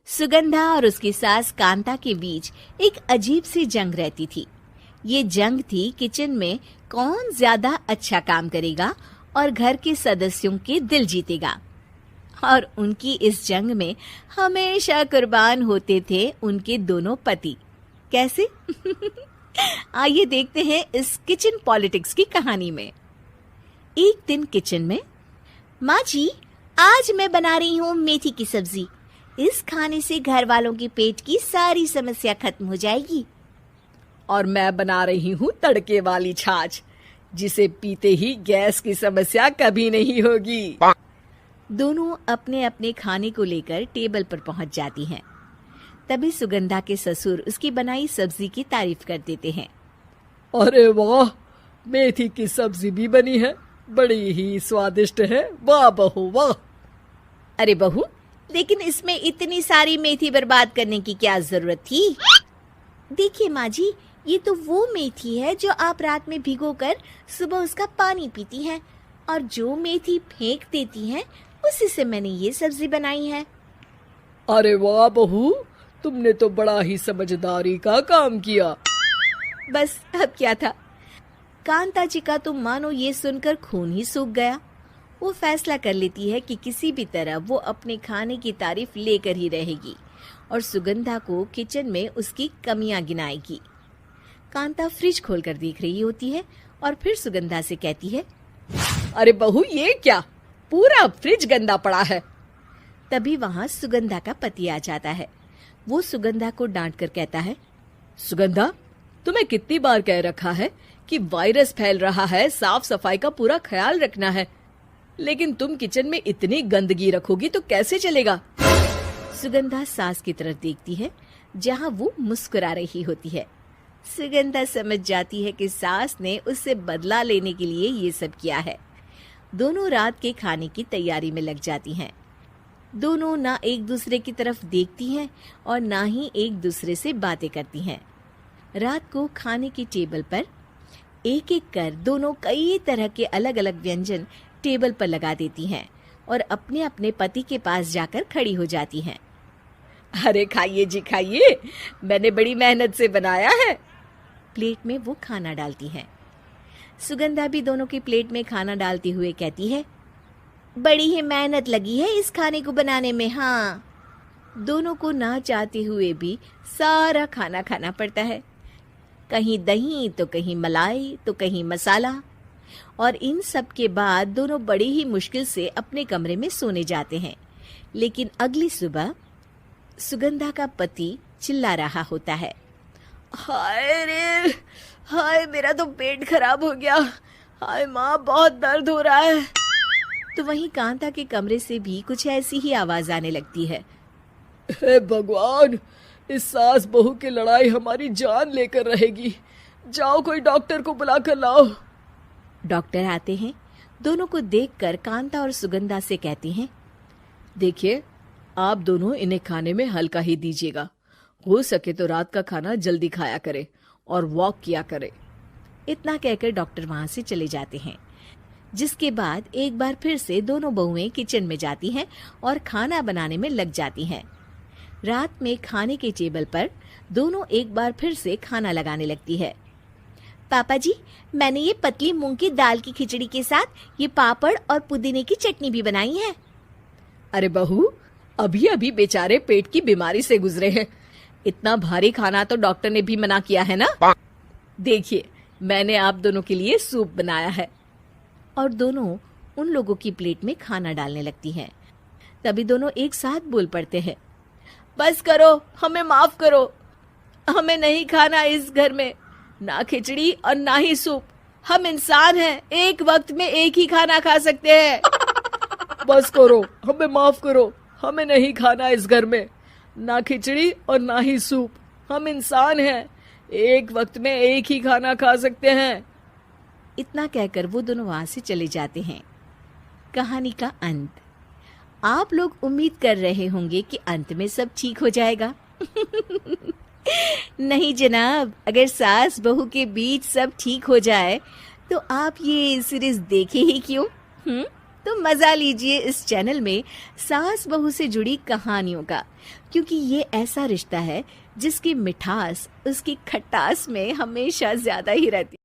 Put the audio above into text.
सुगंधा और उसकी सास कांता के बीच एक अजीब सी जंग रहती थी। ये जंग थी किचन में कौन ज्यादा अच्छा काम करेगा और घर के सदस्यों के दिल जीतेगा। और उनकी इस जंग में हमेशा कुर्बान होते थे उनके दोनों पति। कैसे? आइए देखते हैं इस किचन पॉलिटिक्स की कहानी में। एक दिन किचन में, माँ जी, आज मैं बना रही हूँ मेथी की सब्जी। इस खाने से घर वालों के पेट की सारी समस्या खत्म हो जाएगी। और मैं बना रही हूँ तड़के वाली छाछ, जिसे पीते ही गैस की समस्या कभी नहीं होगी। दोनों अपने अपने खाने को लेकर टेबल पर पहुंच जाती हैं। तभी सुगंधा के ससुर उसकी बनाई सब्जी की तारीफ कर देते हैं। अरे वाह, मेथी की सब्जी भी बनी है, बड़ी ही स्वादिष्ट है। वाह बहू वाह। अरे बहू, लेकिन इसमें इतनी सारी मेथी बर्बाद करने की क्या जरूरत थी? देखिए माँ जी, ये तो वो मेथी है जो आप रात में भिगोकर सुबह उसका पानी पीती हैं, और जो मेथी फेंक देती हैं उसी से मैंने ये सब्जी बनाई है। अरे वाह बहू, तुमने तो बड़ा ही समझदारी का काम किया। बस अब क्या था, कांता जी का तो मानो ये सुनकर खून ही सूख गया। वो फैसला कर लेती है कि किसी भी तरह वो अपने खाने की तारीफ लेकर ही रहेगी और सुगंधा को किचन में उसकी कमियां गिनाएगी। कांता फ्रिज खोलकर देख रही होती है और फिर सुगंधा से कहती है, अरे बहू, ये क्या, पूरा फ्रिज गंदा पड़ा है। तभी वहाँ सुगंधा का पति आ जाता है। वो सुगंधा को डांट कर कहता है, सुगंधा, तुम्हें कितनी बार कह रखा है कि वायरस फैल रहा है, साफ सफाई का पूरा ख्याल रखना है, लेकिन तुम किचन में इतनी गंदगी रखोगी तो कैसे चलेगा। सुगंधा सास की तरफ देखती है जहाँ वो मुस्कुरा रही होती है। सुगंधा समझ जाती है कि सास ने उससे बदला लेने के लिए ये सब किया है। दोनों रात के खाने की तैयारी में लग जाती हैं। दोनों ना एक दूसरे की तरफ देखती हैं और ना ही एक दूसरे से बातें करती हैं। रात को खाने की टेबल पर एक एक कर दोनों कई तरह के अलग अलग व्यंजन टेबल पर लगा देती हैं और अपने अपने पति के पास जाकर खड़ी हो जाती हैं। अरे खाइए जी खाइए, मैंने बड़ी मेहनत से बनाया है। प्लेट में वो खाना डालती हैं। सुगंधा भी दोनों की प्लेट में खाना डालते हुए कहती है, बड़ी ही मेहनत लगी है इस खाने को बनाने में। हाँ, दोनों को ना चाहते हुए भी सारा खाना खाना पड़ता है। कहीं दही तो कहीं मलाई तो कहीं मसाला। और इन सब के बाद दोनों बड़ी ही मुश्किल से अपने कमरे में सोने जाते हैं। लेकिन अगली सुबह सुगंधा का पति चिल्ला रहा होता है, हाय रे, हाय मेरा तो पेट खराब हो गया, हाय माँ बहुत दर्द हो रहा है। तो वहीं कांता के कमरे से भी कुछ ऐसी ही आवाज आने लगती है। हे भगवान, इस सास बहू की लड़ाई हमारी जान लेकर रहेगी। जाओ कोई डॉक्टर को बुला कर लाओ। डॉक्टर आते हैं। दोनों को देखकर कांता और सुगंधा से कहते हैं, देखिए, आप दोनों इन्हें खाने में हल्का ही दीजिएगा। हो सके तो रात का खाना जल्दी खाया करे और वॉक किया करे। इतना कहकर डॉक्टर वहां से चले जाते हैं। जिसके बाद एक बार फिर से दोनों बहुएं किचन में जाती हैं और खाना बनाने में लग जाती हैं। रात में खाने के टेबल पर दोनों एक बार फिर से खाना लगाने लगती है। पापा जी, मैंने ये पतली मूंग की दाल की खिचड़ी के साथ ये पापड़ और पुदीने की चटनी भी बनाई है। अरे बहू, अभी अभी बेचारे पेट की बीमारी से गुजरे हैं, इतना भारी खाना तो डॉक्टर ने भी मना किया है ना। देखिए, मैंने आप दोनों के लिए सूप बनाया है। और दोनों उन लोगों की प्लेट में खाना डालने लगती हैं। तभी दोनों एक साथ बोल पड़ते हैं, बस करो, हमें माफ करो, हमें नहीं खाना इस घर में ना खिचड़ी और ना ही सूप। हम इंसान हैं, एक वक्त में एक ही खाना खा सकते हैं। बस करो, हमें माफ करो, हमें नहीं खाना इस घर में ना खिचड़ी और ना ही सूप। हम इंसान हैं, एक वक्त में एक ही खाना खा सकते हैं। इतना कहकर वो दोनों वहां से चले जाते हैं। कहानी का अंत। आप लोग उम्मीद कर रहे होंगे कि अंत में सब ठीक हो जाएगा। नहीं जनाब, अगर सास बहू के बीच सब ठीक हो जाए तो आप ये सीरीज देखे ही क्यों? तो मजा लीजिए इस चैनल में सास बहू से जुड़ी कहानियों का, क्योंकि ये ऐसा रिश्ता है जिसकी मिठास उसकी खटास में हमेशा ज्यादा ही रहती है।